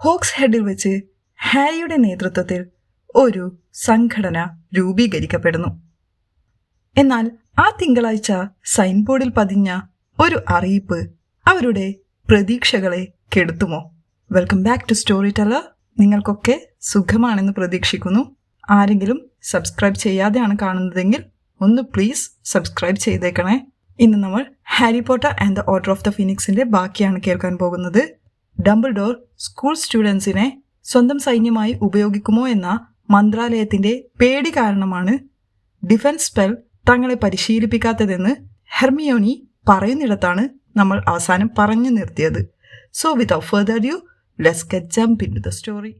Hoax ഹെഡിൽ വെച്ച് ഹാരിയുടെ നേതൃത്വത്തിൽ ഒരു സംഘടന രൂപീകരിക്കപ്പെടുന്നു. എന്നാൽ ആ തിങ്കളാഴ്ച സൈൻ ബോർഡിൽ പതിഞ്ഞ ഒരു അറിയിപ്പ് അവരുടെ പ്രതീക്ഷകളെ കെടുത്തുമോ? Welcome back to story teller. നിങ്ങൾക്കൊക്കെ സുഖമാണെന്ന് പ്രതീക്ഷിക്കുന്നു. ആരെങ്കിലും സബ്സ്ക്രൈബ് ചെയ്യാതെയാണ് കാണുന്നതെങ്കിൽ ഒന്ന് പ്ലീസ് സബ്സ്ക്രൈബ് ചെയ്തേക്കണേ. ഇന്ന് നമ്മൾ Harry Potter and the order of the ഫീനിക്സിന്റെ ബാക്കിയാണ് കേൾക്കാൻ പോകുന്നത്. ഡംബിൾഡോർ സ്കൂൾ സ്റ്റുഡൻസിനെ സ്വന്തം സൈന്യമായി ഉപയോഗിക്കുമോ എന്ന മന്ത്രാലയത്തിന്റെ പേടി കാരണമാണ് ഡിഫൻസ് സ്പെൽ തങ്ങളെ പരിശീലിപ്പിക്കാത്തതെന്ന് ഹെർമിയോണി പറയുന്നിടത്താണ് നമ്മൾ അവസാനം പറഞ്ഞു നിർത്തിയത്. So without further due, let's get jump into the story.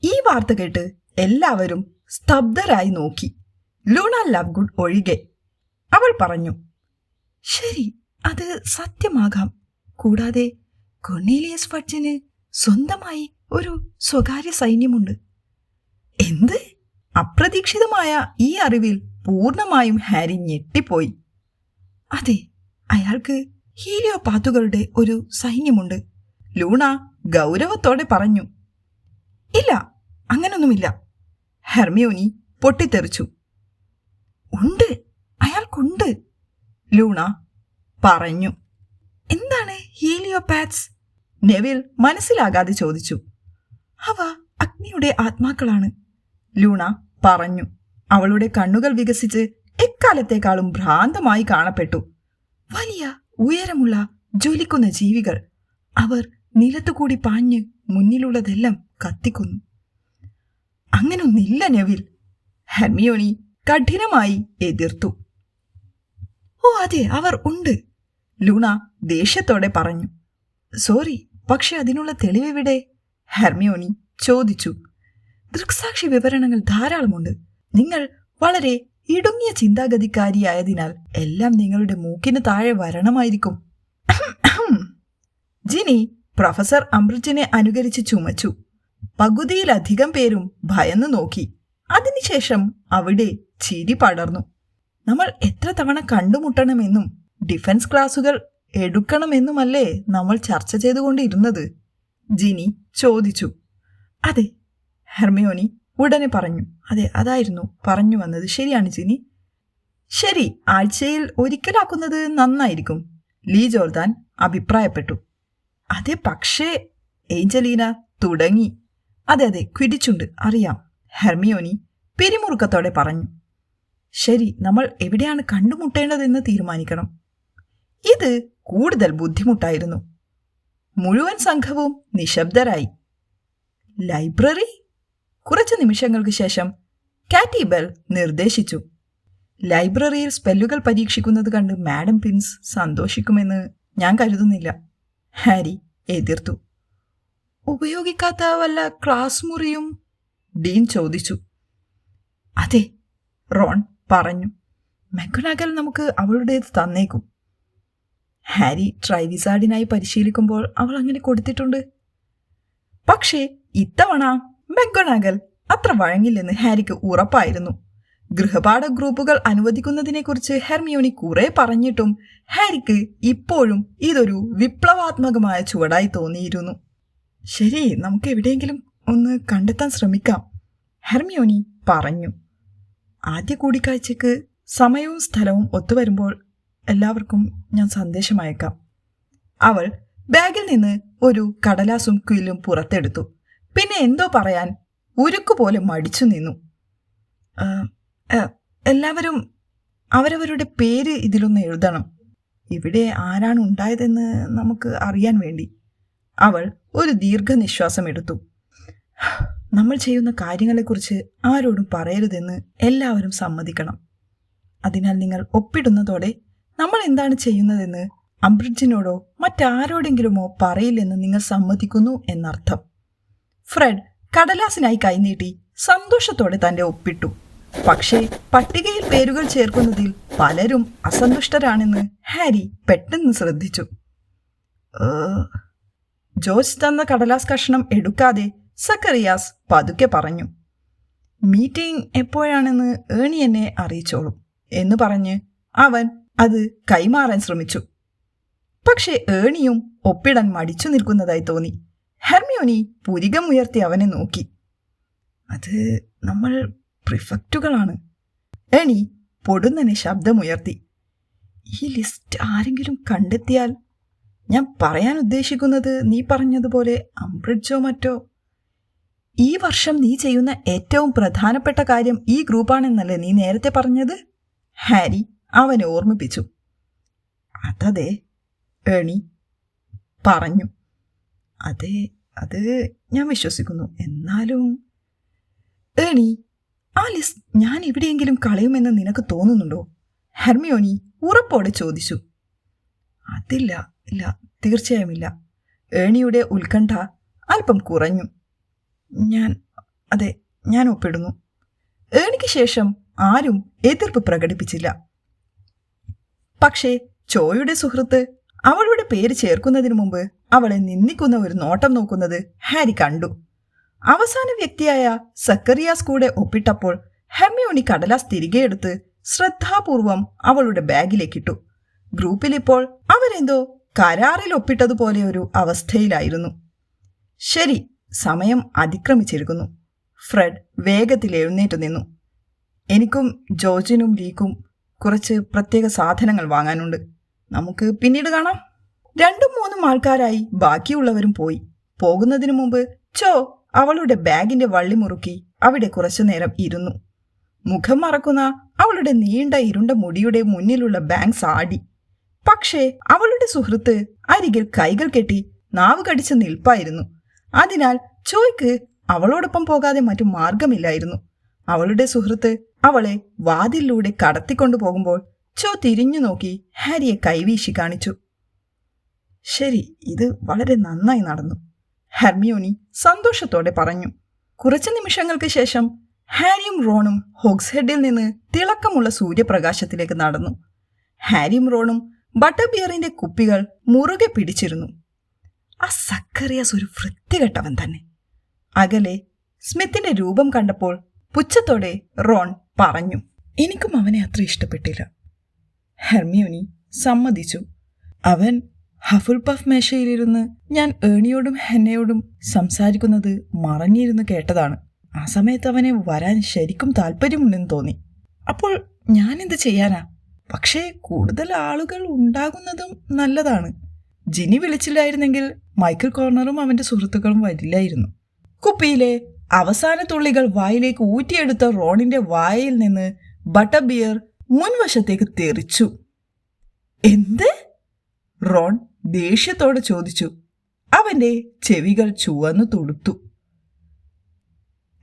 ഈ വാർത്ത കേട്ട് എല്ലാവരും സ്തബ്ധരായി നോക്കി, ലൂണ ലവ്ഗുഡ് ഒഴികെ. അവൾ പറഞ്ഞു, ശരി, അത് സത്യമാകാം. കൂടാതെ കൊർണേലിയസ് ഫഡ്ജിന് സ്വന്തമായി ഒരു സ്വകാര്യ സൈന്യമുണ്ട്. എന്ത്? അപ്രതീക്ഷിതമായ ഈ അറിവിൽ പൂർണ്ണമായും ഹാരി ഞെട്ടിപ്പോയി. അതെ, അയാൾക്ക് ഹീലിയോപാത്തുകളുടെ ഒരു സൈന്യമുണ്ട്. ലൂണ ഗൗരവത്തോടെ പറഞ്ഞു. ഇല്ല, അങ്ങനൊന്നുമില്ല. ഹെർമിയോനി പൊട്ടിത്തെറിച്ചു. ഉണ്ട്, അയാൾക്കുണ്ട്, ലൂണ പറഞ്ഞു. എന്താണ് ഹീലിയോപാത്സ്? നെവിൽ മനസ്സിലാകാതെ ചോദിച്ചു. അവ അഗ്നിയുടെ ആത്മാക്കളാണ്, ലൂണ പറഞ്ഞു. അവളുടെ കണ്ണുകൾ വികസിച്ച് എക്കാലത്തേക്കാളും ഭ്രാന്തമായി കാണപ്പെട്ടു. വലിയ ഉയരമുള്ള ജ്വലിക്കുന്ന ജീവികൾ. അവർ നിലത്തുകൂടി പാഞ്ഞ് മുന്നിലുള്ളതെല്ലാം കത്തിക്കുന്നു. അങ്ങനൊന്നില്ല നെവിൽ, ഹെർമിയോണി കഠിനമായി എതിർത്തു. ഓ അതെ, അവർ ഉണ്ട്, ലൂണ ദേഷ്യത്തോടെ പറഞ്ഞു. സോറി, പക്ഷെ അതിനുള്ള തെളിവെവിടെ? ഹെർമിയോണി ചോദിച്ചു. ദൃക്സാക്ഷി വിവരണങ്ങൾ ധാരാളമുണ്ട്. നിങ്ങൾ വളരെ ഇടുങ്ങിയ ചിന്താഗതിക്കാരിയായതിനാൽ എല്ലാം നിങ്ങളുടെ മൂക്കിന് താഴെ വരണമായിരിക്കും. ജിനി പ്രൊഫസർ അംബ്രിഡ്ജിനെ അനുകരിച്ച് ചുമച്ചു. പകുതിയിലധികം പേരും ഭയന്നു നോക്കി. അതിനുശേഷം അവിടെ ചിരി പടർന്നു. നമ്മൾ എത്ര തവണ കണ്ടുമുട്ടണമെന്നും ഡിഫൻസ് ക്ലാസുകൾ എടുക്കണമെന്നുമല്ലേ നമ്മൾ ചർച്ച ചെയ്തുകൊണ്ടിരുന്നത്? ജിനി ചോദിച്ചു. അതെ, ഹെർമിയോണി ഉടനെ പറഞ്ഞു. അതെ, അതായിരുന്നു പറഞ്ഞു വന്നത്. ശരിയാണ് ജിനി. ശരി, ആഴ്ചയിൽ ഒരിക്കലാക്കുന്നത് നന്നായിരിക്കും, ലീ ജോർദാൻ അഭിപ്രായപ്പെട്ടു. അതെ, പക്ഷേ ഏഞ്ചലീന തുടങ്ങി. അതെ അതെ, ക്വിഡിച്ചുണ്ട്, അറിയാം, ഹെർമിയോനി പിരിമുറുക്കത്തോടെ പറഞ്ഞു. ശരി, നമ്മൾ എവിടെയാണ് കണ്ടുമുട്ടേണ്ടതെന്ന് തീരുമാനിക്കണം. ഇത് കൂടുതൽ ബുദ്ധിമുട്ടായിരുന്നു. മുഴുവൻ സംഘവും നിശബ്ദരായി. ലൈബ്രറി? കുറച്ച് നിമിഷങ്ങൾക്ക് ശേഷം കാറ്റി ബെൽ നിർദ്ദേശിച്ചു. ലൈബ്രറിയിൽ സ്പെല്ലുകൾ പരീക്ഷിക്കുന്നത് കണ്ട് മാഡം പിൻസ് സന്തോഷിക്കുമെന്ന് ഞാൻ കരുതുന്നില്ല, ഹാരി എതിർത്തു. ഉപയോഗിക്കാത്ത വല്ല ക്ലാസ് മുറിയും? ഡീൻ ചോദിച്ചു. അതെ, റോൺ പറഞ്ഞു. മെഗനാഗൽ നമുക്ക് അവളുടേത് തന്നേക്കും. ഹാരി ട്രൈവിസാർഡിനായി പരിശീലിക്കുമ്പോൾ അവൾ അങ്ങനെ കൊടുത്തിട്ടുണ്ട്. പക്ഷേ ഇത്തവണ മെഗനാഗൽ അത്ര വഴങ്ങില്ലെന്ന് ഹാരിക്ക് ഉറപ്പായിരുന്നു. ഗൃഹപാഠ ഗ്രൂപ്പുകൾ അനുവദിക്കുന്നതിനെക്കുറിച്ച് ഹെർമിയോണി കുറെ പറഞ്ഞിട്ടും ഹാരിക്ക് ഇപ്പോഴും ഇതൊരു വിപ്ലവാത്മകമായ ചുവടായി തോന്നിയിരുന്നു. ശരി, നമുക്ക് എവിടെയെങ്കിലും ഒന്ന് കണ്ടെത്താൻ ശ്രമിക്കാം, ഹെർമിയോണി പറഞ്ഞു. ആദ്യ കൂടിക്കാഴ്ചയ്ക്ക് സമയവും സ്ഥലവും ഒത്തുവരുമ്പോൾ എല്ലാവർക്കും ഞാൻ സന്ദേശം അയക്കാം. അവൾ ബാഗിൽ നിന്ന് ഒരു കടലാസും ക്വില്ലും പുറത്തെടുത്തു. പിന്നെ എന്തോ പറയാൻ ഉരുക്കുപോലെ മടിച്ചു നിന്നു. എല്ലാവരും അവരവരുടെ പേര് ഇതിലൊന്ന് എഴുതണം. ഇവിടെ ആരാണ് ഉണ്ടായതെന്ന് നമുക്ക് അറിയാൻ വേണ്ടി. അവൾ ഒരു ദീർഘനിശ്വാസം എടുത്തു. നമ്മൾ ചെയ്യുന്ന കാര്യങ്ങളെക്കുറിച്ച് ആരോടും പറയരുതെന്ന് എല്ലാവരും സമ്മതിക്കണം. അതിനാൽ നിങ്ങൾ ഒപ്പിടുന്നതോടെ നമ്മൾ എന്താണ് ചെയ്യുന്നതെന്ന് അംബ്രിഡ്ജിനോടോ മറ്റാരോടെങ്കിലുമോ പറയില്ലെന്ന് നിങ്ങൾ സമ്മതിക്കുന്നു എന്നർത്ഥം. ഫ്രെഡ് കടലാസിനായി കൈനീട്ടി സന്തോഷത്തോടെ തന്റെ ഒപ്പിട്ടു. പക്ഷേ പട്ടികയിൽ പേരുകൾ ചേർക്കുന്നതിൽ പലരും അസന്തുഷ്ടരാണെന്ന് ഹാരി പെട്ടെന്ന് ശ്രദ്ധിച്ചു. ജോർജ് തന്ന കടലാസ് കഷ്ണം എടുക്കാതെ സക്കറിയാസ് പതുക്കെ പറഞ്ഞു. മീറ്റിംഗ് എപ്പോഴാണെന്ന് ഏണി എന്നെ അറിയിച്ചോളും എന്ന് പറഞ്ഞ് അവൻ അത് കൈമാറാൻ ശ്രമിച്ചു. പക്ഷെ ഏണിയും ഒപ്പിടാൻ മടിച്ചു നിൽക്കുന്നതായി തോന്നി. ഹെർമിയോണി പുരികമുയർത്തി അവനെ നോക്കി. അത് നമ്മൾ പ്രിഫക്റ്റുകളാണ്. ഏണി പൊടുന്നനെ ശബ്ദമുയർത്തി. ഈ ലിസ്റ്റ് ആരെങ്കിലും കണ്ടെത്തിയാൽ? ഞാൻ പറയാൻ ഉദ്ദേശിക്കുന്നത് നീ പറഞ്ഞതുപോലെ അംബ്രിഡ്ജോ മറ്റോ. ഈ വർഷം നീ ചെയ്യുന്ന ഏറ്റവും പ്രധാനപ്പെട്ട കാര്യം ഈ ഗ്രൂപ്പാണെന്നല്ലേ നീ നേരത്തെ പറഞ്ഞത്? ഹാരി അവനെ ഓർമ്മിപ്പിച്ചു. അതേ, ഏണി പറഞ്ഞു. അതെ, അത് ഞാൻ വിശ്വസിക്കുന്നു. എന്നാലും ഏണി, ആ ലിസ്റ്റ് ഞാൻ എവിടെയെങ്കിലും കളയുമെന്ന് നിനക്ക് തോന്നുന്നുണ്ടോ? ഹെർമിയോണി ഉറപ്പോടെ ചോദിച്ചു. അതില്ല, ഇല്ല, തീർച്ചയായും ഇല്ല. ഏണിയുടെ ഉത്കണ്ഠ അല്പം കുറഞ്ഞു. ഞാൻ ഒപ്പിടുന്നു. ഏണിക്ക് ശേഷം ആരും എതിർപ്പ് പ്രകടിപ്പിച്ചില്ല. പക്ഷേ ചോയുടെ സുഹൃത്ത് അവളുടെ പേര് ചേർക്കുന്നതിന് മുമ്പ് അവളെ നിന്ദിക്കുന്ന ഒരു നോട്ടം നോക്കുന്നത് ഹാരി കണ്ടു. അവസാന വ്യക്തിയായ സക്കറിയാസ് കൂടെ ഒപ്പിട്ടപ്പോൾ ഹെർമിയോണി കടലാസ് തിരികെ എടുത്ത് ശ്രദ്ധാപൂർവം അവളുടെ ബാഗിലേക്കിട്ടു. ഗ്രൂപ്പിലിപ്പോൾ അവരെന്തോ കരാറിൽ ഒപ്പിട്ടതുപോലെ ഒരു അവസ്ഥയിലായിരുന്നു. ശരി, സമയം അതിക്രമിച്ചിരിക്കുന്നു. ഫ്രെഡ് വേഗത്തിൽ എഴുന്നേറ്റ് നിന്നു. എനിക്കും ജോർജിനും ലീക്കും കുറച്ച് പ്രത്യേക സാധനങ്ങൾ വാങ്ങാനുണ്ട്. നമുക്ക് പിന്നീട് കാണാം. 2-3 ആൾക്കാരായി ബാക്കിയുള്ളവരും പോയി. പോകുന്നതിനു മുമ്പ് ചോ അവളുടെ ബാഗിന്റെ വള്ളി മുറുക്കി അവിടെ കുറച്ചുനേരം ഇരുന്നു. മുഖം മറക്കുന്ന അവളുടെ നീണ്ട ഇരുണ്ട മുടിയുടെ മുന്നിലുള്ള ബാങ്ക്സ് ആടി. പക്ഷേ അവളുടെ സുഹൃത്ത് അരികിൽ കൈകൾ കെട്ടി നാവ് കടിച്ച് നിൽപ്പായിരുന്നു. അതിനാൽ ചോയ്ക്ക് അവളോടൊപ്പം പോകാതെ മറ്റു മാർഗമില്ലായിരുന്നു. അവളുടെ സുഹൃത്ത് അവളെ വാതിലിലൂടെ കടത്തിക്കൊണ്ടു പോകുമ്പോൾ ചോ തിരിഞ്ഞു നോക്കി ഹാരിയെ കൈവീശി കാണിച്ചു. ശരി, ഇത് വളരെ നന്നായി നടന്നു, ഹെർമിയോണി സന്തോഷത്തോടെ പറഞ്ഞു. കുറച്ചു നിമിഷങ്ങൾക്ക് ശേഷം ഹാരിയും റോണും ഹോഗ്സ്ഹെഡിൽ നിന്ന് തിളക്കമുള്ള സൂര്യപ്രകാശത്തിലേക്ക് നടന്നു. ഹാരിയും റോണും ബട്ടർ ബിയറിന്റെ കുപ്പികൾ മുറുകെ പിടിച്ചിരുന്നു. ആ സക്കറിയാസ് ഒരു വൃത്തികെട്ടവൻ തന്നെ. അകലെ സ്മിത്തിന്റെ രൂപം കണ്ടപ്പോൾ പുച്ഛത്തോടെ റോൺ പറഞ്ഞു. എനിക്കും അവനെ അത്ര ഇഷ്ടപ്പെട്ടില്ല. ഹെർമിയോണി സമ്മതിച്ചു. അവൻ ഹഫുൾപഫ് മേശയിലിരുന്ന് ഞാൻ ഏണിയോടും ഹെന്നയോടും സംസാരിക്കുന്നത് മറഞ്ഞിരുന്ന് കേട്ടതാണ്. ആ സമയത്ത് അവനെ വരാൻ ശരിക്കും താല്പര്യമുണ്ടെന്ന് തോന്നി. അപ്പോൾ ഞാനെന്ത് ചെയ്യാനാ? പക്ഷേ കൂടുതൽ ആളുകൾ ഉണ്ടാകുന്നതും നല്ലതാണ്. ജിനി വിളിച്ചില്ലായിരുന്നെങ്കിൽ മൈക്കിൾ കോർണറും അവന്റെ സുഹൃത്തുക്കളും വരില്ലായിരുന്നു. കുപ്പിയിലെ അവസാന തുള്ളികൾ വായിലേക്ക് ഊറ്റിയെടുത്ത റോണിന്റെ വായിൽ നിന്ന് ബട്ടർ ബിയർ മുൻവശത്തേക്ക് തെറിച്ചു. എന്ത്? റോൺ ദേഷ്യത്തോടെ ചോദിച്ചു. അവന്റെ ചെവികൾ ചുവന്നു തുടുത്തു.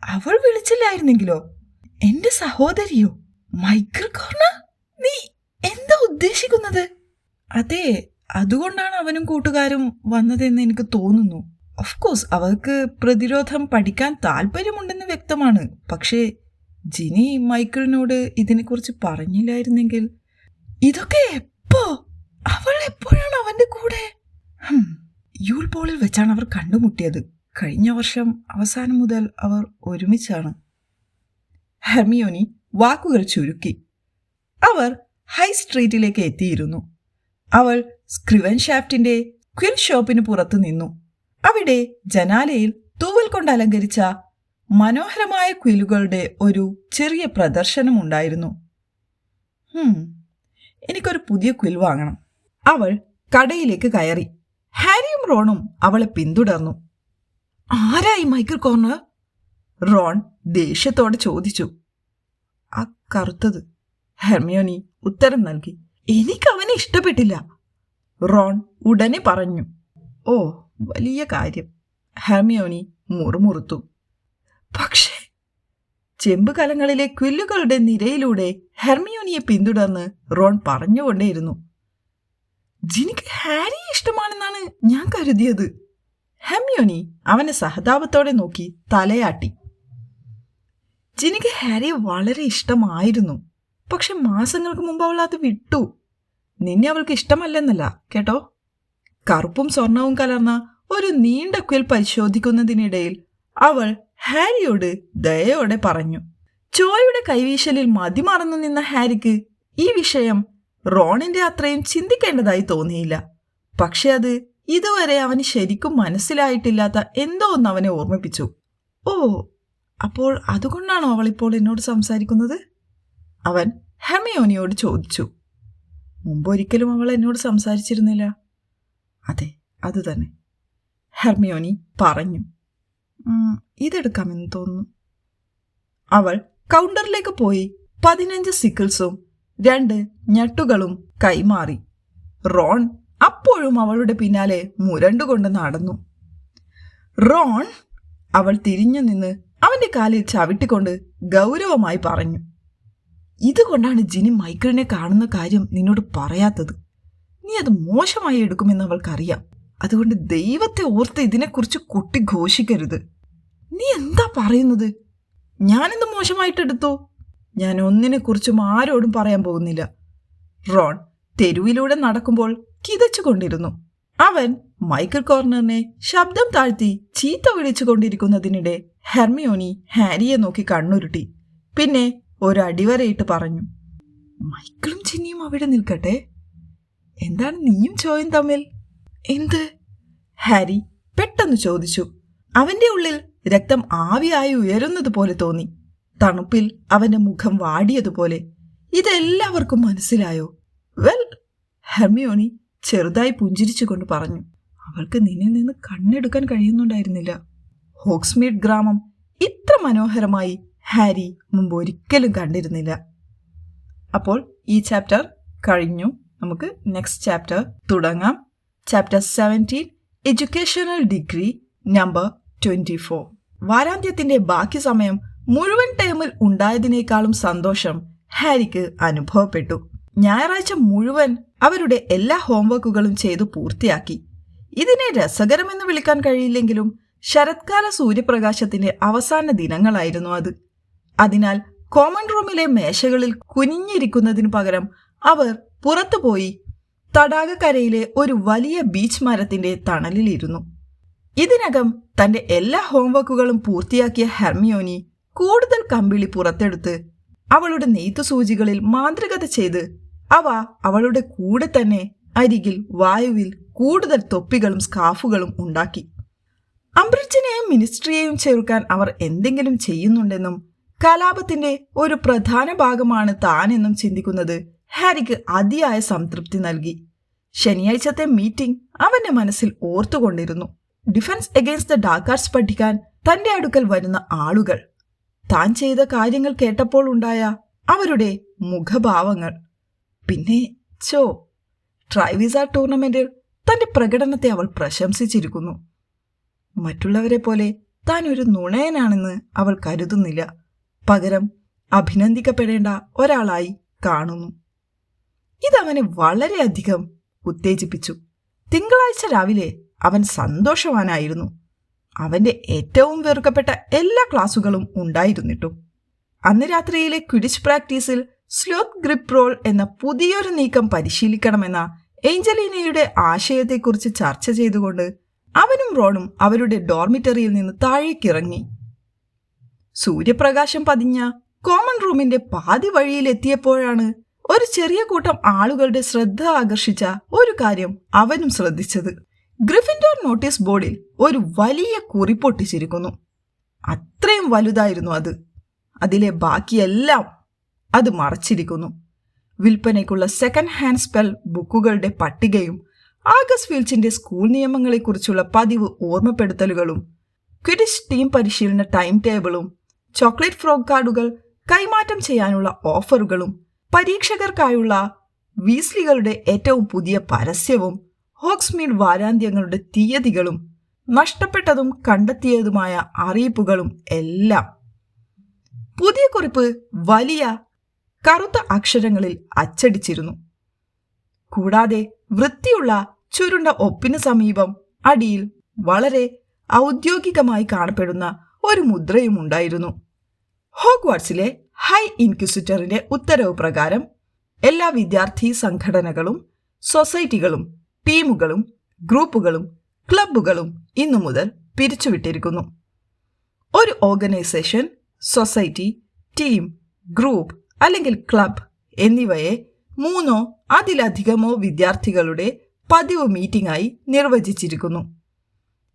അവൾ വിളിച്ചില്ലായിരുന്നെങ്കിലോ? എന്റെ സഹോദരിയോ? Michael corner? നീ എന്താ ഉദ്ദേശിക്കുന്നത്? അതെ, അതുകൊണ്ടാണ് അവനും കൂട്ടുകാരും വന്നതെന്ന് എനിക്ക് തോന്നുന്നു. ഓഫ് കോഴ്സ് അവർക്ക് പ്രതിരോധം പഠിക്കാൻ താല്പര്യമുണ്ടെന്ന് വ്യക്തമാണ്. പക്ഷേ ജിനി മൈക്കിളിനോട് ഇതിനെക്കുറിച്ച് പറഞ്ഞില്ലായിരുന്നെങ്കിൽ. ഇതൊക്കെ എപ്പോ? അവൾ എപ്പോഴാണ് അവന്റെ കൂടെ? യൂൾ ബോളിൽ വെച്ചാണ് അവർ കണ്ടുമുട്ടിയത്. കഴിഞ്ഞ വർഷം അവസാനം മുതൽ അവർ ഒരുമിച്ചാണ്. ഹെർമിയോണി വാക്കുകൾ ചുരുക്കി. അവർ ഹൈ സ്ട്രീറ്റിലേക്ക് എത്തിയിരുന്നു. അവൾ സ്ക്രിവൻ ഷാഫ്റ്റിന്റെ ക്വിൽ ഷോപ്പിന് പുറത്തു നിന്നു. അവിടെ ജനാലയിൽ തൂവൽ കൊണ്ട് അലങ്കരിച്ച മനോഹരമായ ക്വിലുകളുടെ ഒരു ചെറിയ പ്രദർശനമുണ്ടായിരുന്നു. എനിക്കൊരു പുതിയ ക്വിൽ വാങ്ങണം. അവൾ കടയിലേക്ക് കയറി. ഹാരിയും റോണും അവളെ പിന്തുടർന്നു. ആരായി മൈക്കിൾ കോർണർ? റോൺ ദേഷ്യത്തോടെ ചോദിച്ചു. ആ കറുത്തത്, ഹെർമിയോണി ഉത്തരം നൽകി. എനിക്ക് അവനെ ഇഷ്ടപ്പെട്ടില്ല, റോൺ ഉടനെ പറഞ്ഞു. ഓ, വലിയ കാര്യം, ഹെർമിയോണി മുറുമുറുത്തു. പക്ഷേ ചെമ്പ് കലങ്ങളിലെ ക്വില്ലുകളുടെ നിരയിലൂടെ ഹെർമിയോണിയെ പിന്തുടർന്ന് റോൺ പറഞ്ഞുകൊണ്ടേയിരുന്നു. ജിനിക്ക് ഹാരിയെ ഇഷ്ടമാണെന്നാണ് ഞാൻ കരുതിയത്. ഹെർമിയോണി അവനെ സഹതാപത്തോടെ നോക്കി തലയാട്ടി. ജിനിക്ക് ഹാരിയെ വളരെ ഇഷ്ടമായിരുന്നു. പക്ഷെ മാസങ്ങൾക്ക് മുമ്പ് അവൾ അത് വിട്ടു. നിന്നെ അവൾക്ക് ഇഷ്ടമല്ലെന്നല്ല കേട്ടോ. കറുപ്പും സ്വർണവും കലർന്ന ഒരു നീണ്ട ക്വിൽ പരിശോധിക്കുന്നതിനിടയിൽ അവൾ ഹാരിയോട് ദയയോടെ പറഞ്ഞു. ചോയുടെ കൈവീശലിൽ മതിമറന്നു നിന്ന ഹാരിക്ക് ഈ വിഷയം റോണിന്റെ അത്രയും ചിന്തിക്കേണ്ടതായി തോന്നിയില്ല. പക്ഷെ അത് ഇതുവരെ അവന് ശരിക്കും മനസ്സിലായിട്ടില്ലാത്ത എന്തോ ഒന്ന് അവനെ ഓർമ്മിപ്പിച്ചു. ഓ, അപ്പോൾ അതുകൊണ്ടാണോ അവളിപ്പോൾ എന്നോട് സംസാരിക്കുന്നത്? അവൻ ഹെർമിയോണിയോട് ചോദിച്ചു. മുമ്പൊരിക്കലും അവൾ എന്നോട് സംസാരിച്ചിരുന്നില്ല. അതെ, അതുതന്നെ, ഹെർമിയോണി പറഞ്ഞു. ഇതെടുക്കാമെന്ന് തോന്നുന്നു. അവൾ കൗണ്ടറിലേക്ക് പോയി 15 സിക്കിൾസും 2 ഞെട്ടുകളും കൈമാറി. റോൺ അപ്പോഴും അവളുടെ പിന്നാലെ മുരണ്ടുകൊണ്ട് നടന്നു. റോൺ, അവൾ തിരിഞ്ഞു നിന്ന് അവന്റെ കാലിൽ ചവിട്ടിക്കൊണ്ട് ഗൗരവമായി പറഞ്ഞു. ഇതുകൊണ്ടാണ് ജിനി മൈക്കിളിനെ കാണുന്ന കാര്യം നിന്നോട് പറയാത്തത്. നീ അത് മോശമായി എടുക്കുമെന്ന് അവൾക്കറിയാം. അതുകൊണ്ട് ദൈവത്തെ ഓർത്ത് ഇതിനെക്കുറിച്ച് കൊട്ടിഘോഷിക്കരുത്. നീ എന്താ പറയുന്നത്? ഞാനെന്ത് മോശമായിട്ടെടുത്തോ? ഞാൻ ഒന്നിനെക്കുറിച്ചും ആരോടും പറയാൻ പോകുന്നില്ല. റോൺ തെരുവിലൂടെ നടക്കുമ്പോൾ കിതച്ചുകൊണ്ടിരുന്നു. അവൻ മൈക്കിൾ കോർണറിനെ ശബ്ദം താഴ്ത്തി ചീത്ത വിളിച്ചു കൊണ്ടിരിക്കുന്നതിനിടെ ഹെർമിയോണി ഹാരിയെ നോക്കി കണ്ണുരുട്ടി. പിന്നെ ഒരു അടിവരയിട്ട് പറഞ്ഞു, മൈക്കിളും ജിന്നിയും അവിടെ നിൽക്കട്ടെ. എന്താണ് നീയും ജോയും തമ്മിൽ? എന്ത്? ഹാരി പെട്ടെന്ന് ചോദിച്ചു. അവന്റെ ഉള്ളിൽ രക്തം ആവിയായി ഉയരുന്നത് പോലെ തോന്നി. തണുപ്പിൽ അവന്റെ മുഖം വാടിയതുപോലെ. ഇതെല്ലാവർക്കും മനസ്സിലായോ? വെൽ, ഹെർമിയോണി ചെറുതായി പുഞ്ചിരിച്ചുകൊണ്ട് പറഞ്ഞു. അവൾക്ക് നിന്നിൽ നിന്ന് കണ്ണെടുക്കാൻ കഴിയുന്നുണ്ടായിരുന്നില്ല. ഹോഗ്സ്മീഡ് ഗ്രാമം ഇത്ര മനോഹരമായി ഹാരി മുമ്പ് ഒരിക്കലും കണ്ടിരുന്നില്ല. അപ്പോൾ ഈ ചാപ്റ്റർ കഴിഞ്ഞു. നമുക്ക് നെക്സ്റ്റ് ചാപ്റ്റർ തുടങ്ങാം. Chapter 17, educational degree number 24. വാരാന്ത്യത്തിന്റെ ബാക്കി സമയം മുഴുവൻ ടേമിൽ ഉണ്ടായതിനേക്കാളും സന്തോഷം ഹാരിക്ക് അനുഭവപ്പെട്ടു. ഞായറാഴ്ച മുഴുവൻ അവരുടെ എല്ലാ ഹോംവർക്കുകളും ചെയ്തു പൂർത്തിയാക്കി. ഇതിനെ രസകരമെന്ന് വിളിക്കാൻ കഴിയില്ലെങ്കിലും ശരത്കാല സൂര്യപ്രകാശത്തിന്റെ അവസാന ദിനങ്ങളായിരുന്നു അത്. അതിനാൽ കോമൺ റൂമിലെ മേശകളിൽ കുനിഞ്ഞിരിക്കുന്നതിനു പകരം അവർ പുറത്തുപോയി തടാകക്കരയിലെ ഒരു വലിയ ബീച്ച് മരത്തിന്റെ തണലിലിരുന്നു. ഇതിനകം തന്റെ എല്ലാ ഹോംവർക്കുകളും പൂർത്തിയാക്കിയ ഹെർമിയോണി കൂടുതൽ കമ്പിളി പുറത്തെടുത്ത് അവളുടെ നെയ്ത്തുസൂചികളിൽ മാന്ത്രികത ചെയ്ത് അവ അവളുടെ കൂടെ തന്നെ അരികിൽ വായുവിൽ കൂടുതൽ തൊപ്പികളും സ്കാർഫുകളും ഉണ്ടാക്കി. അംബ്രിഡ്ജിനെയും മിനിസ്ട്രിയെയും ചേർക്കാൻ അവർ എന്തെങ്കിലും ചെയ്യുന്നുണ്ടെന്നും കലാപത്തിന്റെ ഒരു പ്രധാന ഭാഗമാണ് താനെന്നും ചിന്തിക്കുന്നത് ഹാരിക്ക് അതിയായ സംതൃപ്തി നൽകി. ശനിയാഴ്ചത്തെ മീറ്റിംഗ് അവന്റെ മനസ്സിൽ ഓർത്തുകൊണ്ടിരുന്നു. Defence against the dark arts പഠിക്കാൻ തന്റെ അടുക്കൽ വരുന്ന ആളുകൾ, താൻ ചെയ്ത കാര്യങ്ങൾ കേട്ടപ്പോൾ ഉണ്ടായ അവരുടെ മുഖഭാവങ്ങൾ, പിന്നെ ട്രൈവിസ ടൂർണമെന്റിൽ തന്റെ പ്രകടനത്തെ അവൾ പ്രശംസിച്ചിരിക്കുന്നു. മറ്റുള്ളവരെ പോലെ താൻ ഒരു നുണയനാണെന്ന് അവൾ കരുതുന്നില്ല. പകരം അഭിനന്ദിക്കപ്പെടേണ്ട ഒരാളായി കാണുന്നു. ഇതവനെ വളരെയധികം ഉത്തേജിപ്പിച്ചു. തിങ്കളാഴ്ച രാവിലെ അവൻ സന്തോഷവാനായിരുന്നു. അവന്റെ ഏറ്റവും വെറുക്കപ്പെട്ട എല്ലാ ക്ലാസുകളും ഉണ്ടായിരുന്നിട്ടും അന്ന് രാത്രിയിലെ ക്വിഡിച്ച് പ്രാക്ടീസിൽ സ്ലോത്ത് ഗ്രിപ്പ് റോൾ എന്ന പുതിയൊരു നീക്കം പരിശീലിക്കണമെന്ന ഏഞ്ചലീനയുടെ ആശയത്തെക്കുറിച്ച് ചർച്ച ചെയ്തുകൊണ്ട് അവനും റോണും അവരുടെ ഡോർമിറ്ററിയിൽ നിന്ന് താഴേക്കിറങ്ങി. സൂര്യപ്രകാശം പതിഞ്ഞ കോമൺ റൂമിന്റെ പാതി വഴിയിലെത്തിയപ്പോഴാണ് ഒരു ചെറിയ കൂട്ടം ആളുകളുടെ ശ്രദ്ധ ആകർഷിച്ച ഒരു കാര്യം അവനും ശ്രദ്ധിച്ചത്. ഗ്രിഫിൻഡോർ നോട്ടീസ് ബോർഡിൽ ഒരു വലിയ കുറിപ്പൊട്ടിച്ചിരിക്കുന്നു. അത്രയും വലുതായിരുന്നു അത്. അതിലെ ബാക്കിയെല്ലാം അത് മറച്ചിരിക്കുന്നു. വിൽപ്പനയ്ക്കുള്ള സെക്കൻഡ് ഹാൻഡ് സ്പെൽ ബുക്കുകളുടെ പട്ടികയും ആഗസ് ഫീൽച്ചിന്റെ സ്കൂൾ നിയമങ്ങളെക്കുറിച്ചുള്ള പതിവ് ഓർമ്മപ്പെടുത്തലുകളും ക്വിഡിച്ച് ടീം പരിശീലന ടൈം ടേബിളും ചോക്ലേറ്റ് ഫ്രോഗ് കാർഡുകൾ കൈമാറ്റം ചെയ്യാനുള്ള ഓഫറുകളും പരീക്ഷകർക്കായുള്ള വീസ്ലികളുടെ ഏറ്റവും പുതിയ പരസ്യവും ഹോഗ്സ്മീഡ് വാരാന്ത്യങ്ങളുടെ തീയതികളും നഷ്ടപ്പെട്ടതും കണ്ടെത്തിയതുമായ അറിയിപ്പുകളും എല്ലാം. പുതിയ കുറിപ്പ് വലിയ കറുത്ത അക്ഷരങ്ങളിൽ അച്ചടിച്ചിരുന്നു. കൂടാതെ വൃത്തിയുള്ള ചുരുണ്ട ഒപ്പിന് സമീപം അടിയിൽ വളരെ ഔദ്യോഗികമായി കാണപ്പെടുന്ന ഒരു മുദ്രയും ഉണ്ടായിരുന്നു. ഹോഗ്വാർട്സിലെ ഹൈ ഇൻക്വിസിറ്ററിന്റെ ഉത്തരവ് പ്രകാരം എല്ലാ വിദ്യാർത്ഥി സംഘടനകളും സൊസൈറ്റികളും ടീമുകളും ഗ്രൂപ്പുകളും ക്ലബ്ബുകളും ഇന്നു മുതൽ പിരിച്ചുവിട്ടിരിക്കുന്നു. ഒരു ഓർഗനൈസേഷൻ, സൊസൈറ്റി, ടീം, ഗ്രൂപ്പ് അല്ലെങ്കിൽ ക്ലബ് എന്നിവയെ 3 അതിലധികമോ വിദ്യാർത്ഥികളുടെ പതിവ് മീറ്റിംഗായി നിർവചിച്ചിരിക്കുന്നു.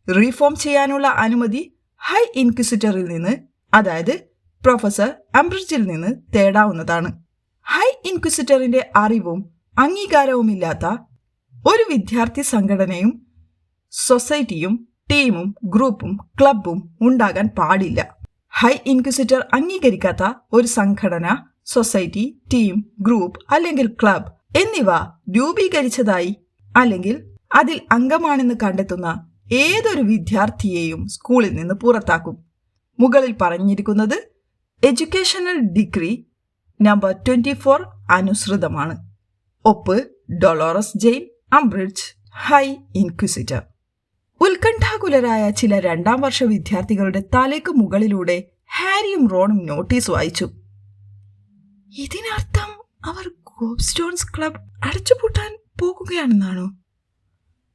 റീഫോം ചെയ്യാനുള്ള അനുമതി ഹൈ ഇൻക്വിസിറ്ററിൽ നിന്ന്, അതായത് പ്രൊഫസർ അംബ്രിഡ്ജിൽ നിന്ന് തേടാവുന്നതാണ്. ഹൈ ഇൻക്വിസിറ്ററിന്റെ അറിവും അംഗീകാരവുമില്ലാത്ത ഒരു വിദ്യാർത്ഥി സംഘടനയും സൊസൈറ്റിയും ടീമും ഗ്രൂപ്പും ക്ലബും ഉണ്ടാകാൻ പാടില്ല. ഹൈ ഇൻക്വിസിറ്റർ അംഗീകരിക്കാത്ത ഒരു സംഘടന, സൊസൈറ്റി, ടീം, ഗ്രൂപ്പ് അല്ലെങ്കിൽ ക്ലബ് എന്നിവ രൂപീകരിച്ചതായി അല്ലെങ്കിൽ അതിൽ അംഗമാണെന്ന് കണ്ടെത്തുന്ന ഏതൊരു വിദ്യാർത്ഥിയെയും സ്കൂളിൽ നിന്ന് പുറത്താക്കും. മുകളിൽ പറഞ്ഞിരിക്കുന്നത് എഡ്യൂക്കേഷണൽ ഡിഗ്രി നമ്പർ 24 അനുസൃതമാണ്. ഒപ്പ് ഡൊളോറസ് ജെയിൻ അംബ്രിഡ്ജ്, ഹൈ ഇൻക്വിസിറ്റർ. ഉത്കണ്ഠാകുലരായ ചില 2ാം വർഷ വിദ്യാർത്ഥികളുടെ തലയ്ക്ക് മുകളിലൂടെ ഹാരിയും റോണും നോട്ടീസ് വായിച്ചു. ഇതിനർത്ഥം അവർ ഗോബ്സ്റ്റോൺസ് ക്ലബ് അടച്ചുപൂട്ടാൻ പോകുകയാണെന്നാണോ?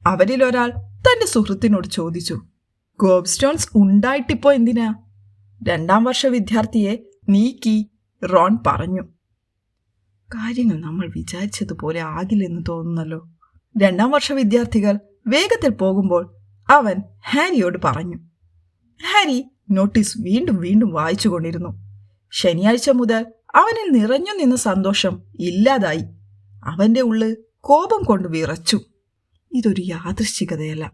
അവരിലൊരാൾ തന്റെ സുഹൃത്തിനോട് ചോദിച്ചു. ഗോബ്സ്റ്റോൺസ് ഉണ്ടായിട്ടിപ്പോ എന്തിനാ? 2ാം വർഷ വിദ്യാർത്ഥിയെ നീക്കി റോൺ പറഞ്ഞു. കാര്യങ്ങൾ നമ്മൾ വിചാരിച്ചതുപോലെ ആകില്ലെന്ന് തോന്നുന്നല്ലോ. 2ാം വർഷ വിദ്യാർത്ഥികൾ വേഗത്തിൽ പോകുമ്പോൾ അവൻ ഹാരിയോട് പറഞ്ഞു. ഹാരി നോട്ടീസ് വീണ്ടും വീണ്ടും വായിച്ചുകൊണ്ടിരുന്നു. ശനിയാഴ്ച മുതൽ അവനിൽ നിറഞ്ഞു നിന്ന സന്തോഷം ഇല്ലാതായി. അവന്റെ ഉള്ളിൽ കോപം കൊണ്ട് വിറച്ചു. ഇതൊരു യാദൃശ്ചികതയല്ല,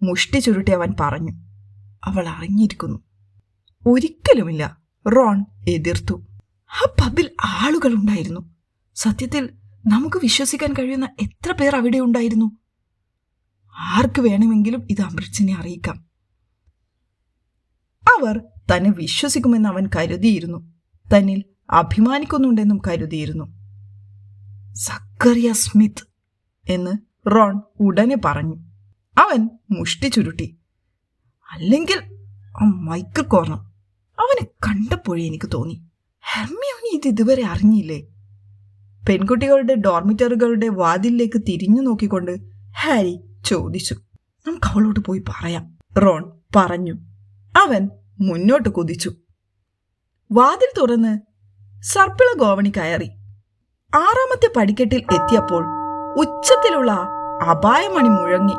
മുഷ്ടി ചുരുട്ടി അവൻ പറഞ്ഞു. അവൾ അറിഞ്ഞിരിക്കുന്നു. ഒരിക്കലുമില്ല, റോൺ എതിർത്തു. ആ പബ്ബിൽ ആളുകൾ ഉണ്ടായിരുന്നു. സത്യത്തിൽ നമുക്ക് വിശ്വസിക്കാൻ കഴിയുന്ന എത്ര പേർ അവിടെ ഉണ്ടായിരുന്നു? ആർക്ക് വേണമെങ്കിലും ഇത് അംബ്രിഡ്ജിനെ അറിയിക്കാം. അവർ തന്നെ വിശ്വസിക്കുമെന്ന് അവൻ കരുതിയിരുന്നു. തന്നിൽ അഭിമാനിക്കുന്നുണ്ടെന്നും കരുതിയിരുന്നു. സക്കറിയ സ്മിത്ത് എന്ന് റോൺ ഉടനെ പറഞ്ഞു. അവൻ മുഷ്ടി ചുരുട്ടി. അല്ലെങ്കിൽ ആ മൈക്കിൾ കോർണർ. അവനെ കണ്ടപ്പോഴേ എനിക്ക് തോന്നി, ഹെർമിയോണി ഇത് ഇതുവരെ അറിഞ്ഞില്ലേ? പെൺകുട്ടികളുടെ ഡോർമിറ്ററുകളുടെ വാതിലിലേക്ക് തിരിഞ്ഞു നോക്കിക്കൊണ്ട് ഹാരി ചോദിച്ചു. നമുക്ക് അവളോട് പോയി പറയാം, റോൺ പറഞ്ഞു. അവൻ മുന്നോട്ട് കുതിച്ചു. വാതിൽ തുറന്ന് സർപ്പിള ഗോവണി കയറി. 6ാമത്തെ പടിക്കെട്ടിൽ എത്തിയപ്പോൾ ഉച്ചത്തിലുള്ള അപായമണി മുഴങ്ങി.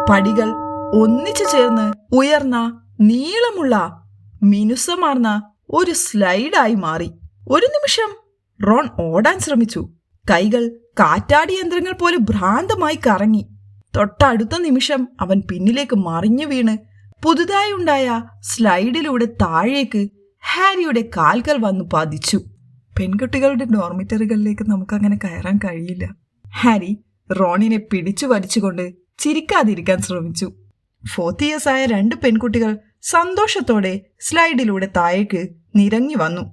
പടികൾ ഒന്നിച്ചു ചേർന്ന് ഉയർന്ന നീളമുള്ള മിനുസമാർന്ന ഒരു സ്ലൈഡായി മാറി. ഒരു നിമിഷം റോൺ ഓടാൻ ശ്രമിച്ചു. കൈകൾ കാറ്റാടി യന്ത്രങ്ങൾ പോലെ ഭ്രാന്തമായി കറങ്ങി. തൊട്ടടുത്ത നിമിഷം അവൻ പിന്നിലേക്ക് മറിഞ്ഞു വീണ് പുതുതായി ഉണ്ടായ സ്ലൈഡിലൂടെ താഴേക്ക് ഹാരിയുടെ കാൽക്കൽ വന്നു പതിച്ചു. പെൺകുട്ടികളുടെ ഡോർമിറ്ററികളിലേക്ക് നമുക്കങ്ങനെ കയറാൻ കഴിയില്ല. ഹാരി റോണിനെ പിടിച്ചു വലിച്ചുകൊണ്ട് ചിരിക്കാതിരിക്കാൻ ശ്രമിച്ചു. 4th ഇയേഴ്സായ 2 പെൺകുട്ടികൾ സന്തോഷത്തോടെ സ്ലൈഡിലൂടെ താഴേക്ക് നിരങ്ങി വന്നു.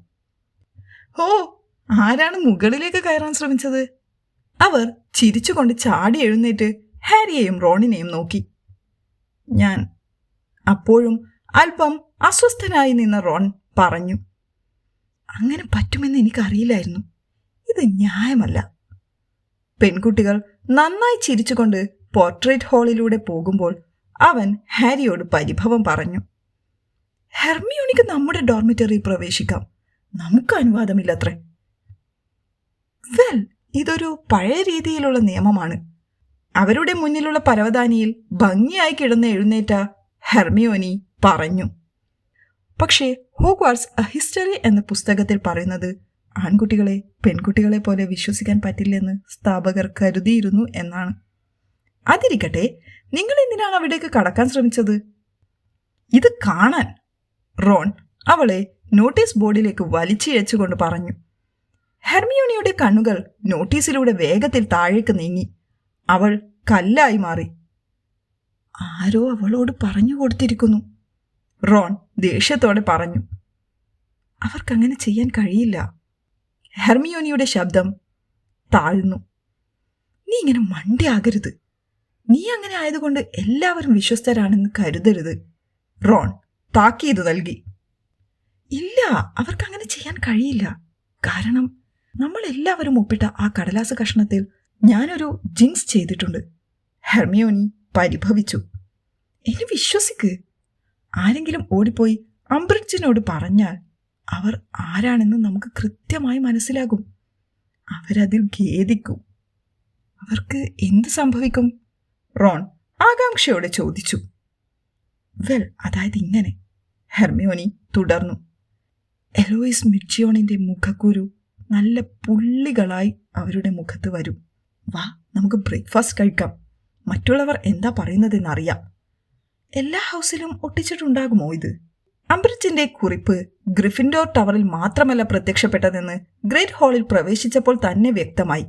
ഓ, ആരാണ് മുകളിലേക്ക് കയറാൻ ശ്രമിച്ചത്? അവർ ചിരിച്ചുകൊണ്ട് ചാടി എഴുന്നേറ്റ് ഹാരിയെയും റോണിനെയും നോക്കി. ഞാൻ. അപ്പോഴും അല്പം അസ്വസ്ഥനായി നിന്ന റോൺ പറഞ്ഞു. അങ്ങനെ പറ്റുമെന്ന് എനിക്കറിയില്ലായിരുന്നു. ഇത് ന്യായമല്ല. പെൺകുട്ടികൾ നന്നായി ചിരിച്ചുകൊണ്ട് പോർട്രേറ്റ് ഹാളിലൂടെ പോകുമ്പോൾ അവൻ ഹാരിയോട് പരിഭവം പറഞ്ഞു. ഹെർമിയോണിക്ക് നമ്മുടെ ഡോർമിറ്ററിയിൽ പ്രവേശിക്കാം, നമുക്ക് അനുവാദമില്ലത്രേ. വെൽ, ഇതൊരു പഴയ രീതിയിലുള്ള നിയമമാണ്. അവരുടെ മുന്നിലുള്ള പരവതാനിയിൽ ഭംഗിയായി കിടന്ന് എഴുന്നേറ്റ ഹെർമിയോനി പറഞ്ഞു. പക്ഷേ ഹോഗ്വാർട്സ് എ ഹിസ്റ്ററി എന്ന പുസ്തകത്തിൽ പറയുന്നത് ആൺകുട്ടികളെ പെൺകുട്ടികളെ പോലെ വിശ്വസിക്കാൻ പറ്റില്ലെന്ന് സ്ഥാപകർ കരുതിയിരുന്നു എന്നാണ്. അതിരിക്കട്ടെ, നിങ്ങൾ എന്തിനാണ് അവിടേക്ക് കടക്കാൻ ശ്രമിച്ചത്? ഇത് കാണാൻ, റോൺ അവളെ നോട്ടീസ് ബോർഡിലേക്ക് വലിച്ചിഴച്ചുകൊണ്ട് പറഞ്ഞു. ഹെർമിയോണിയുടെ കണ്ണുകൾ നോട്ടീസിലൂടെ വേഗത്തിൽ താഴേക്ക് നീങ്ങി. അവൾ കല്ലായി മാറി. ആരോ അവളോട് പറഞ്ഞു കൊടുത്തിരിക്കുന്നു, റോൺ ദേഷ്യത്തോടെ പറഞ്ഞു. അവർക്കങ്ങനെ ചെയ്യാൻ കഴിയില്ല. ഹെർമിയോണിയുടെ ശബ്ദം താഴ്ന്നു. നീ ഇങ്ങനെ മണ്ടിയാകരുത്. നീ അങ്ങനെ ആയതുകൊണ്ട് എല്ലാവരും വിശ്വസ്തരാണെന്ന് കരുതരുത്, റോൺ താക്കീത് നൽകി. ഇല്ല, അവർക്കങ്ങനെ ചെയ്യാൻ കഴിയില്ല. കാരണം നമ്മൾ എല്ലാവരും ഒപ്പിട്ട ആ കടലാസ് കഷ്ണത്തിൽ ഞാനൊരു ജിങ്സ് ചെയ്തിട്ടുണ്ട്. ഹെർമിയോണി പരിഭവിച്ചു. എന്നെ വിശ്വസിക്ക്. ആരെങ്കിലും ഓടിപ്പോയി അംബ്രിഡ്ജിനോട് പറഞ്ഞാൽ അവർ ആരാണെന്ന് നമുക്ക് കൃത്യമായി മനസ്സിലാകും. അവരതിൽ ഖേദിക്കും. അവർക്ക് എന്ത് സംഭവിക്കും? റോൺ ആകാംക്ഷയോടെ ചോദിച്ചു. അതായത് ഇങ്ങനെ, ഹെർമിയോണി തുടർന്നു. എലോയിസ് മിഡ്ജിയോണിന്റെ മുഖക്കുരു നല്ല പുള്ളികളായി അവരുടെ മുഖത്ത് വരും. വാ, നമുക്ക് ബ്രേക്ക്ഫാസ്റ്റ് കഴിക്കാം. മറ്റുള്ളവർ എന്താ പറയുന്നതെന്നറിയാം. എല്ലാ ഹൗസിലും ഒട്ടിച്ചിട്ടുണ്ടാകുമോ ഇത്? അംബ്രിഡ്ജിന്റെ കുറിപ്പ് ഗ്രിഫിൻഡോർ ടവറിൽ മാത്രമല്ല പ്രത്യക്ഷപ്പെട്ടതെന്ന് ഗ്രേറ്റ് ഹാളിൽ പ്രവേശിച്ചപ്പോൾ തന്നെ വ്യക്തമായി.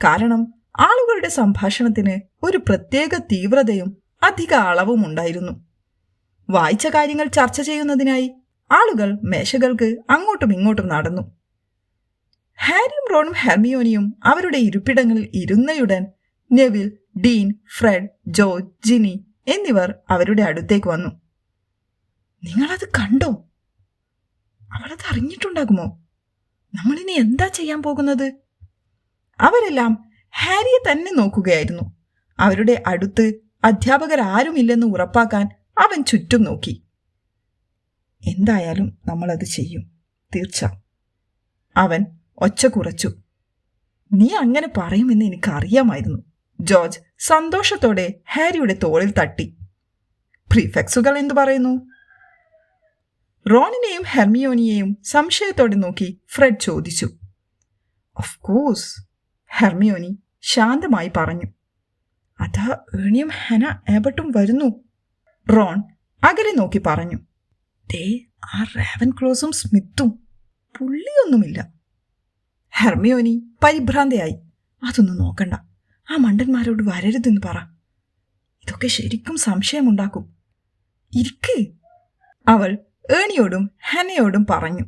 കാരണം ആളുകളുടെ സംഭാഷണത്തിന് ഒരു പ്രത്യേക തീവ്രതയും അധിക അളവും ഉണ്ടായിരുന്നു. വായിച്ച കാര്യങ്ങൾ ചർച്ച ചെയ്യുന്നതിനായി ആളുകൾ മേശകൾക്ക് അങ്ങോട്ടും ഇങ്ങോട്ടും നടന്നു. ഹാരിയും റോണും ഹെർമിയോണിയും അവരുടെ ഇരിപ്പിടങ്ങളിൽ ഇരുന്നയുടൻ Neville, Dean, Fred, George, Ginny എന്നിവർ അവരുടെ അടുത്തേക്ക് വന്നു. നിങ്ങളത് കണ്ടോ? അവളത് അറിഞ്ഞിട്ടുണ്ടാകുമോ? നമ്മളിനി എന്താ ചെയ്യാൻ പോകുന്നത്? അവരെല്ലാം ഹാരിയെ തന്നെ നോക്കുകയായിരുന്നു. അവരുടെ അടുത്ത് അധ്യാപകരാരുമില്ലെന്ന് ഉറപ്പാക്കാൻ അവൻ ചുറ്റും നോക്കി. എന്തായാലും നമ്മളത് ചെയ്യും, തീർച്ച. അവൻ ഒച്ച കുറച്ചു. നീ അങ്ങനെ പറയുമെന്ന് എനിക്കറിയാമായിരുന്നു. ജോർജ് സന്തോഷത്തോടെ ഹാരിയുടെ തോളിൽ തട്ടി. പ്രീഫെക്സുകൾ എന്തു പറയുന്നു? റോണിനെയും ഹെർമിയോണിയെയും സംശയത്തോടെ നോക്കി ഫ്രെഡ് ചോദിച്ചു. ഓഫ് കോഴ്സ്, ഹെർമിയോണി ശാന്തമായി പറഞ്ഞു. അതാ ഏണിയും ഹെന ഏബട്ടും വരുന്നു. റോൺ അകലെ നോക്കി പറഞ്ഞു. ആ റാവൻ ക്ലോസും സ്മിത്തും പുള്ളിയൊന്നുമില്ല. ഹെർമിയോനി പരിഭ്രാന്തയായി. അതൊന്നും നോക്കണ്ട, ആ മണ്ടന്മാരോട് വരരുതെന്ന് പറ. ഇതൊക്കെ ശരിക്കും സംശയമുണ്ടാക്കും. ഇരിക്ക്, അവൾ ഏണിയോടും ഹെനയോടും പറഞ്ഞു.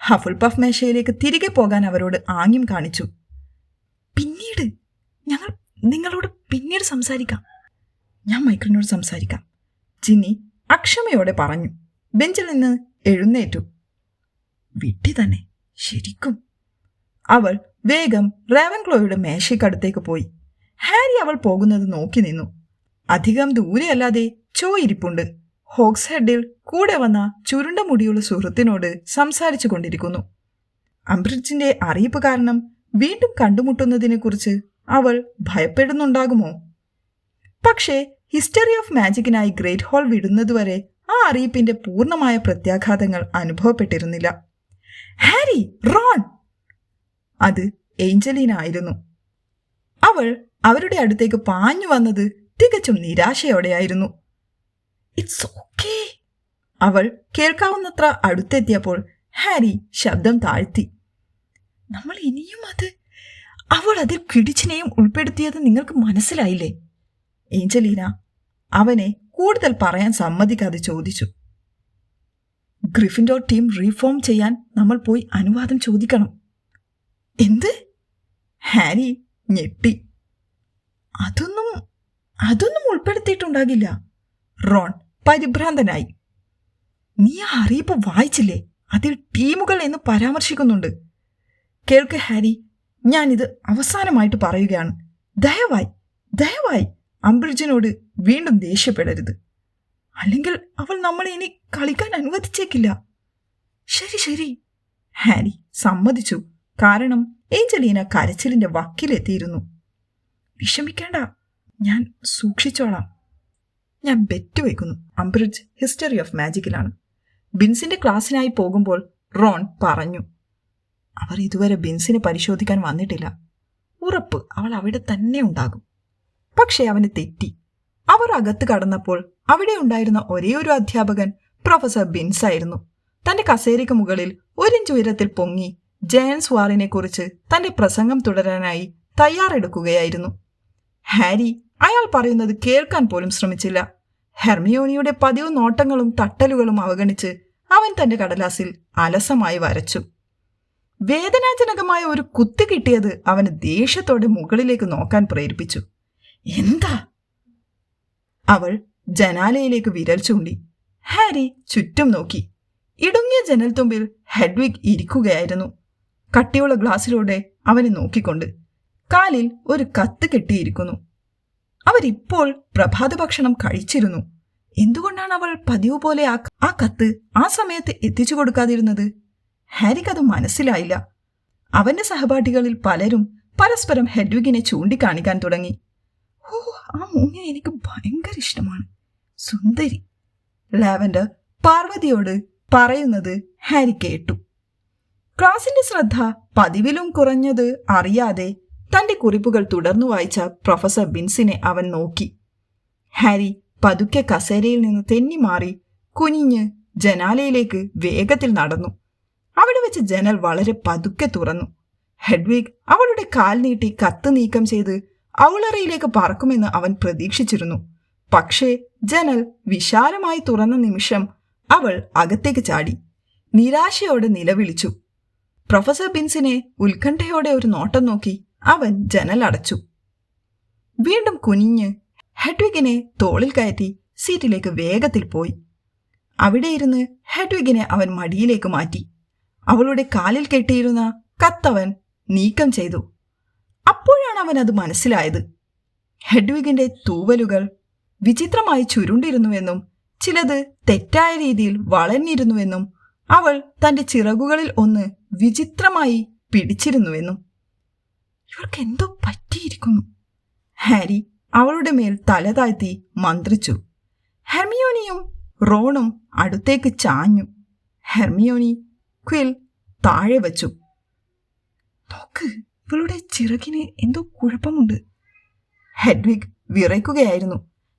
ഹഫിൾ പഫ് മേശയിലേക്ക് തിരികെ പോകാൻ അവരോട് ആംഗ്യം കാണിച്ചു. പിന്നീട് ഞങ്ങൾ നിങ്ങളോട് പിന്നീട് സംസാരിക്കാം. ഞാൻ മൈക്കിളിനോട് സംസാരിക്കാം, ജിന്നി അക്ഷമയോടെ പറഞ്ഞു. ബെഞ്ചിൽ നിന്ന് എഴുന്നേറ്റു. വിട്ടി തന്നെ, ശരിക്കും. അവൾ വേഗം റേവൻക്ലോയുടെ മേശയ്ക്കടുത്തേക്ക് പോയി. ഹാരി അവൾ പോകുന്നത് നോക്കി നിന്നു. അധികം ദൂരെയല്ലാതെ ചോ ഇരിപ്പുണ്ട്. ഹോക്സ് ഹെഡിൽ കൂടെ വന്ന ചുരുണ്ട മുടിയുള്ള സുഹൃത്തിനോട് സംസാരിച്ചു കൊണ്ടിരിക്കുന്നു. അംബ്രിഡ്ജിന്റെ അറിയിപ്പ് കാരണം വീണ്ടും കണ്ടുമുട്ടുന്നതിനെക്കുറിച്ച് അവൾ ഭയപ്പെടുന്നുണ്ടാകുമോ? പക്ഷേ ഹിസ്റ്ററി ഓഫ് മാജിക്കിനായി ഗ്രേറ്റ് ഹാൾ വിടുന്നതുവരെ ആ അറിയിപ്പിന്റെ പൂർണ്ണമായ പ്രത്യാഘാതങ്ങൾ അനുഭവപ്പെട്ടിരുന്നില്ല. Harry, Ron! അത് ഏഞ്ചലീന ആയിരുന്നു. അവൾ അവരുടെ അടുത്തേക്ക് പാഞ്ഞു വന്നത് തികച്ചും നിരാശയോടെയായിരുന്നു. ഇറ്റ്സ് ഓക്കേ, അവൾ കേൾക്കാവുന്നത്ര അടുത്തെത്തിയപ്പോൾ ഹാരി ശബ്ദം താഴ്ത്തി. നമ്മൾ ഇനിയും അവൾ അതിൽ കിടിച്ചിനെയും ഉൾപ്പെടുത്തിയത് നിങ്ങൾക്ക് മനസ്സിലായില്ലേ? ഏഞ്ചലീന അവനെ കൂടുതൽ പറയാൻ സമ്മതിക്കാതെ ചോദിച്ചു. ഗ്രിഫിൻഡോർ ടീം റീഫോം ചെയ്യാൻ നമ്മൾ പോയി അനുവാദം ചോദിക്കണം. എന്ത്? ഹാരി ഞെട്ടി. അതൊന്നും ഉൾപ്പെടുത്തിയിട്ടുണ്ടാകില്ല. റോൺ പരിഭ്രാന്തനായി. നീ ആ അറിയിപ്പ് വായിച്ചില്ലേ? അതിൽ ടീമുകൾ എന്ന് പരാമർശിക്കുന്നുണ്ട്. കേൾക്ക് ഹാരി, ഞാനിത് അവസാനമായിട്ട് പറയുകയാണ്. ദയവായി അംബ്രിഡ്ജിനോട് വീണ്ടും ദേഷ്യപ്പെടരുത്. അല്ലെങ്കിൽ അവൾ നമ്മളെ ഇനി കളിക്കാൻ അനുവദിച്ചേക്കില്ല. ശരി, ഹാരി സമ്മതിച്ചു. കാരണം ഏഞ്ചലീന കരച്ചിലിന്റെ വക്കിലെത്തിയിരുന്നു. വിഷമിക്കേണ്ട, ഞാൻ സൂക്ഷിച്ചോളാം. ഞാൻ ബെറ്റ് വയ്ക്കുന്നു അംബ്രിഡ്ജ് ഹിസ്റ്ററി ഓഫ് മാജിക്കിലാണ്. ബിൻസിന്റെ ക്ലാസ്സിനായി പോകുമ്പോൾ റോൺ പറഞ്ഞു. അവർ ഇതുവരെ ബിൻസിനെ പരിശോധിക്കാൻ വന്നിട്ടില്ല. ഉറപ്പ് അവൾ അവിടെ തന്നെ ഉണ്ടാകും. പക്ഷെ അവന് തെറ്റി. അവർ അകത്ത് കടന്നപ്പോൾ അവിടെ ഉണ്ടായിരുന്ന ഒരേയൊരു അധ്യാപകൻ പ്രൊഫസർ ബിൻസ് ആയിരുന്നു. തന്റെ കസേരയ്ക്ക് മുകളിൽ 1 ഇഞ്ച് ഉയരത്തിൽ പൊങ്ങി ജയൻസ് വാറിനെ കുറിച്ച് തന്റെ പ്രസംഗം തുടരാനായി തയ്യാറെടുക്കുകയായിരുന്നു. ഹാരി അയാൾ പറയുന്നത് കേൾക്കാൻ പോലും ശ്രമിച്ചില്ല. ഹെർമിയോണിയുടെ പതിവ് നോട്ടങ്ങളും തട്ടലുകളും അവഗണിച്ച് അവൻ തന്റെ കടലാസിൽ അലസമായി വരച്ചു. വേദനാജനകമായ ഒരു കുത്ത് കിട്ടിയത് അവന് ദേഷ്യത്തോടെ മുകളിലേക്ക് നോക്കാൻ പ്രേരിപ്പിച്ചു. എന്താ? അവൾ ജനാലയിലേക്ക് വിരൽ ചൂണ്ടി. ഹാരി ചുറ്റും നോക്കി. ഇടുങ്ങിയ ജനൽത്തുമ്പിൽ ഹെഡ്വിഗ് ഇരിക്കുകയായിരുന്നു. കട്ടിയുള്ള ഗ്ലാസ്സിലൂടെ അവനെ നോക്കിക്കൊണ്ട്. കാലിൽ ഒരു കത്ത് കെട്ടിയിരിക്കുന്നു. അവരിപ്പോൾ പ്രഭാത ഭക്ഷണം കഴിച്ചിരുന്നു. എന്തുകൊണ്ടാണ് അവൾ പതിവ് പോലെ ആ കത്ത് ആ സമയത്ത് എത്തിച്ചു കൊടുക്കാതിരുന്നത്? ഹാരിക്കത് മനസ്സിലായില്ല. അവന്റെ സഹപാഠികളിൽ പലരും പരസ്പരം ഹെഡ്വിഗിനെ ചൂണ്ടിക്കാണിക്കാൻ തുടങ്ങി. ഓ, ആ മൂങ്ങ എനിക്ക് ഭയങ്കര ഇഷ്ടമാണ്, സുന്ദരി. ലാവൻഡർ പാർവതിയോട് പറയുന്നത് ഹാരി കേട്ടു. ക്ലാസിന്റെ ശ്രദ്ധ പതിവിലും കുറഞ്ഞത് അറിയാതെ തന്റെ കുറിപ്പുകൾ തുടർന്നു വായിച്ച പ്രൊഫസർ ബിൻസിനെ അവൻ നോക്കി. ഹാരി പതുക്കെ കസേരയിൽ നിന്ന് തെന്നി മാറി കുനിഞ്ഞ് ജനാലയിലേക്ക് വേഗത്തിൽ നടന്നു. അവിടെ വെച്ച് ജനൽ വളരെ പതുക്കെ തുറന്നു. ഹെഡ്വിഗ് അവളുടെ കാൽ നീട്ടി കത്ത് നീക്കം ചെയ്ത് ഔളറയിലേക്ക് പറക്കുമെന്ന് അവൻ പ്രതീക്ഷിച്ചിരുന്നു. പക്ഷേ ജനൽ വിശാലമായി തുറന്ന നിമിഷം അവൾ അകത്തേക്ക് ചാടി നിരാശയോടെ നിലവിളിച്ചു. പ്രൊഫസർ ബിൻസിനെ ഉത്കണ്ഠയോടെ ഒരു നോട്ടം നോക്കി അവൻ ജനൽ അടച്ചു. വീണ്ടും കുനിഞ്ഞ് ഹെഡ്വിഗിനെ തോളിൽ കയറ്റി സീറ്റിലേക്ക് വേഗത്തിൽ പോയി. അവിടെ ഇരുന്ന് ഹെഡ്വിഗിനെ അവൻ മടിയിലേക്ക് മാറ്റി. അവളുടെ കാലിൽ കെട്ടിയിരുന്ന കത്തവൻ നീക്കം ചെയ്തു. അപ്പോഴാണ് അവൻ അത് മനസ്സിലായത്. ഹെഡ്വിഗിന്റെ തൂവലുകൾ വിചിത്രമായി ചുരുണ്ടിരുന്നുവെന്നും ചിലത് തെറ്റായ രീതിയിൽ വളഞ്ഞിരുന്നുവെന്നും അവൾ തന്റെ ചിറകുകളിൽ ഒന്ന് വിചിത്രമായി പിടിച്ചിരുന്നുവെന്നും. ഇവർക്ക് എന്തോ പറ്റിയിരിക്കുന്നു. ഹാരി അവളുടെ മേൽ തല താഴ്ത്തി മന്ത്രിച്ചു. ഹെർമിയോണിയും റോണും അടുത്തേക്ക് ചാഞ്ഞു. ഹെർമിയോണി ക്വിൽ താഴെ വച്ചു. നോക്ക്, ഇവളുടെ ചിറകിന് എന്തോ കുഴപ്പമുണ്ട്. ഹെഡ്വിഗ് വിറയ്ക്കുകയായിരുന്നു.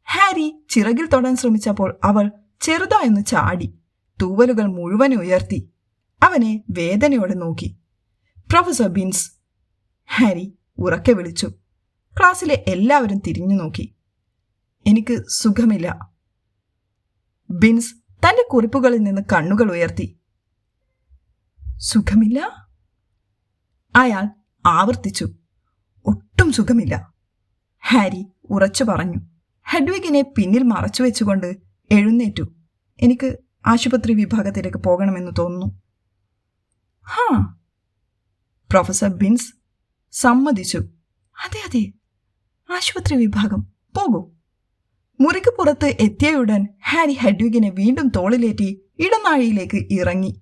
ഹാരി ചിറകിൽ തൊടാൻ ശ്രമിച്ചപ്പോൾ അവൾ ചെറുതായൊന്ന് ചാടി തൂവലുകൾ മുഴുവൻ ഉയർത്തി അവനെ വേദനയോടെ നോക്കി. പ്രൊഫസർ ബിൻസ്, ഹാരി ഉറക്കെ വിളിച്ചു. ക്ലാസ്സിലെ എല്ലാവരും തിരിഞ്ഞു നോക്കി. എനിക്ക് സുഖമില്ല. ബിൻസ് തന്റെ കുറിപ്പുകളിൽ നിന്ന് കണ്ണുകൾ ഉയർത്തി. സുഖമില്ല? അയാൾ ആവർത്തിച്ചു. ഒട്ടും സുഖമില്ല. ഹാരി ഉറച്ചു പറഞ്ഞു. ഹെഡ്വിഗിനെ പിന്നിൽ മറച്ചു വെച്ചുകൊണ്ട് എഴുന്നേറ്റു. എനിക്ക് ആശുപത്രി വിഭാഗത്തിലേക്ക് പോകണമെന്ന് തോന്നുന്നു. ഹാ, പ്രൊഫസർ ബിൻസ് സമ്മതിച്ചു. അതെ അതെ, ആശുപത്രി വിഭാഗം, പോകൂ. മുറിക്ക് പുറത്ത് എത്തിയയുടൻ ഹാരി ഹെഡ്വിഗിനെ വീണ്ടും തോളിലേറ്റി ഇടനാഴിയിലേക്ക് ഇറങ്ങി.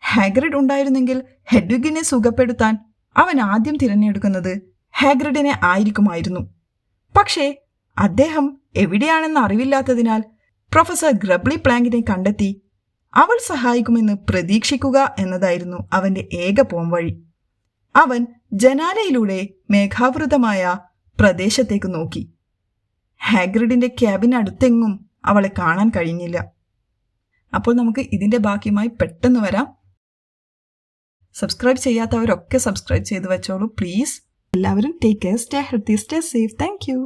ഹാഗ്രിഡ് ഉണ്ടായിരുന്നെങ്കിൽ ഹെഡ്വിഗിനെ സുഖപ്പെടുത്താൻ അവൻ ആദ്യം തിരഞ്ഞെടുക്കുന്നത് ഹാഗ്രിഡിനെ ആയിരിക്കുമായിരുന്നു. പക്ഷേ അദ്ദേഹം എവിടെയാണെന്ന് അറിവില്ലാത്തതിനാൽ പ്രൊഫസർ ഗ്രബ്ലി പ്ലാങ്കിനെ കണ്ടെത്തി അവൾ സഹായിക്കുമെന്ന് പ്രതീക്ഷിക്കുക എന്നതായിരുന്നു അവന്റെ ഏക പോംവഴി. അവൻ ജനാലയിലൂടെ മേഘാവൃതമായ പ്രദേശത്തേക്ക് നോക്കി. ഹാഗ്രിഡിന്റെ ക്യാബിനടുത്തെങ്ങും അവളെ കാണാൻ കഴിഞ്ഞില്ല. അപ്പോൾ നമുക്ക് ഇതിന്റെ ബാക്കിയുമായി പെട്ടെന്ന് വരാം. സബ്സ്ക്രൈബ് ചെയ്യാത്തവരൊക്കെ സബ്സ്ക്രൈബ് ചെയ്ത് വെച്ചോളൂ പ്ലീസ്. എല്ലാവരും take care, stay healthy, stay safe. Thank you.